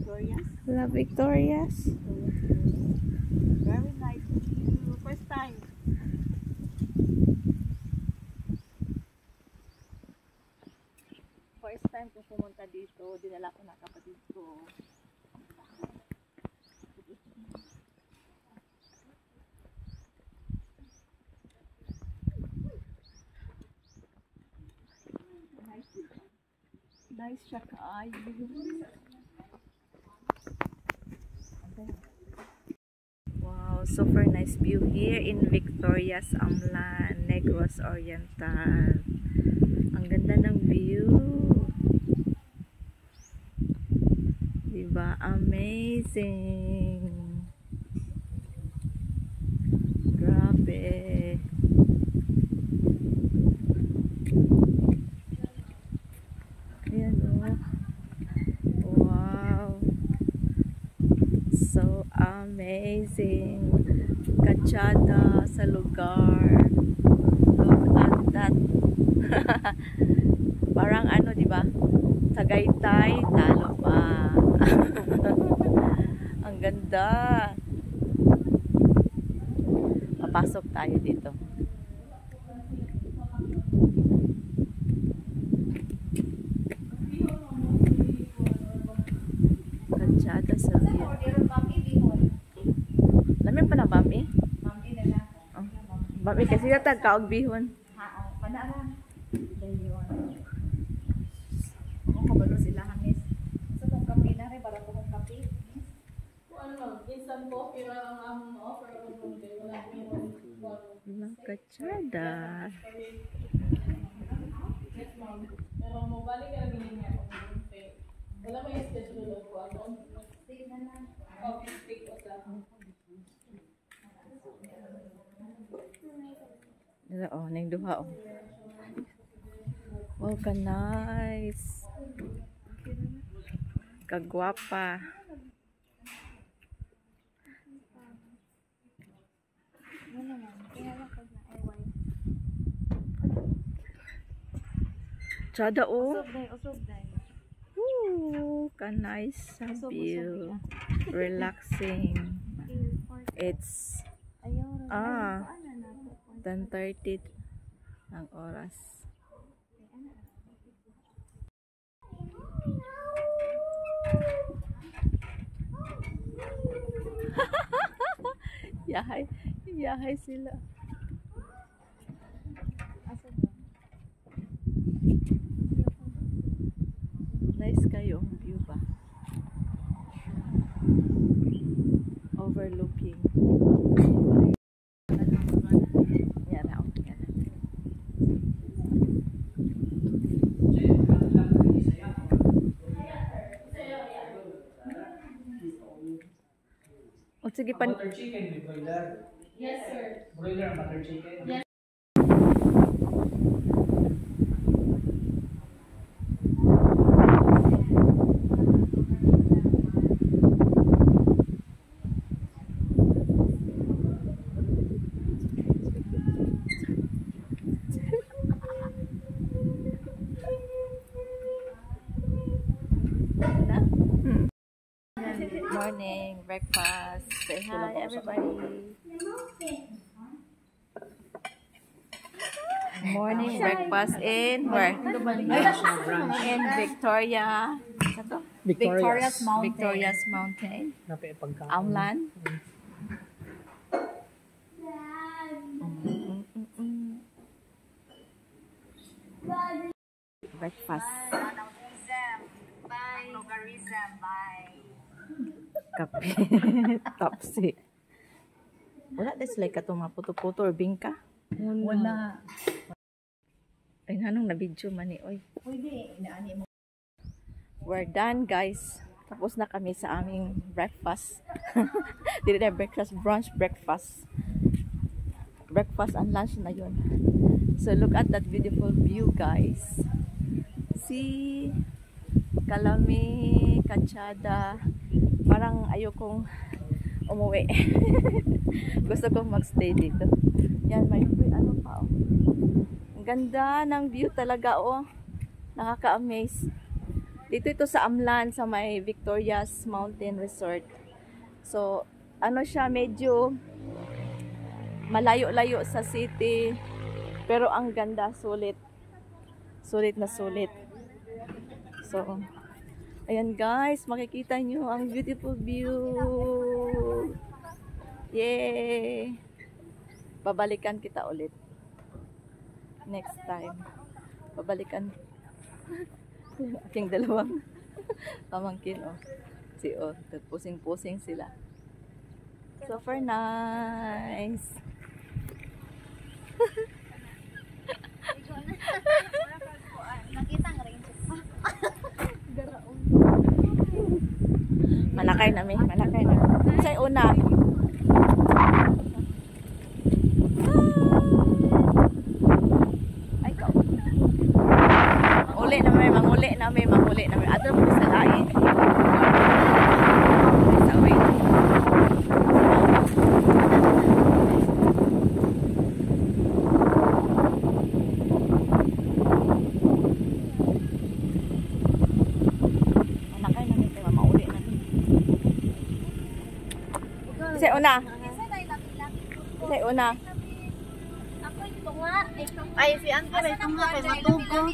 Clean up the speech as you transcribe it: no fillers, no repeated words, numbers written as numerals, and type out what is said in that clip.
Victorias. La Victorias. Very nice view. First time. First time kung pumunta dito, dinala ko na kapatid ko. Nice siya kaayo. Wow, super nice view here in Victorias, Amlan, Negros Oriental. Ang ganda ng view. Diba? Amazing. Grabe. Ayan o. Wow. So amazing. Kachada sa lugar. Look at that. Parang ano, di ba? Tagaytay, talo pa. Ang ganda. Papasok tayo dito. Kachada sa view. Lamin pa na bami? Oh. Bami kasi yata kaog bihon. Kabalo sila hamis. So kung kape na rin, para kung kape. Instant coffee lang ang offer ko kung wala La Kachada. Yes, ma'am. Pero mobalik ka lang niya kung wala may schedule ko. Stick na lang. Coffee stick o sa. Oh, ning duha oh. Wow, ka nice. Kagwapa. Chada oh. Usog dai. Ooh, ka nice sa view. Relaxing. It's 10:30 ang oras. Yahay sila. Nice kayo view ba? Overlooking. Yan na. O sige pan. Butter chicken with broiler. Yes, sir. Broiler and butter chicken. Yes. Morning breakfast. Say hi everybody. Morning breakfast in where? In Victoria. Victoria's Mountain. Victoria's Mountain. Amlan. Breakfast. Kape. Tapsi. Wala des like katong maputo-puto or bingka. Wala. Ay nanong na video man ni oy. Pwede inaani mo. We're done guys. Tapos na kami sa aming breakfast. Dili na breakfast, brunch breakfast. Breakfast and lunch na yun. So look at that beautiful view guys. See Kalami, Kachada. Parang ayokong umuwi. Gusto kong magstay dito. Yan, may ano pa oh. Ang ganda ng view talaga oh. Nakaka-amaze. Dito ito sa Amlan, sa may Victoria's Mountain Resort. So, ano siya, medyo malayo-layo sa city. Pero ang ganda, sulit. Sulit na sulit. So, ayan guys, makikita nyo ang beautiful view. Yay! Babalikan kita ulit. Next time. Babalikan. Yung aking dalawang pamangkin, oh. Pusing-pusing sila. Super nice. Manakay namin, manakay na. Say una. Ay ko. Manguli namin. Ato mo sa lain. Sa way. Manakay namin kay mauli na. Say una. Say una. Ay, si Angka may tunga kay matugo.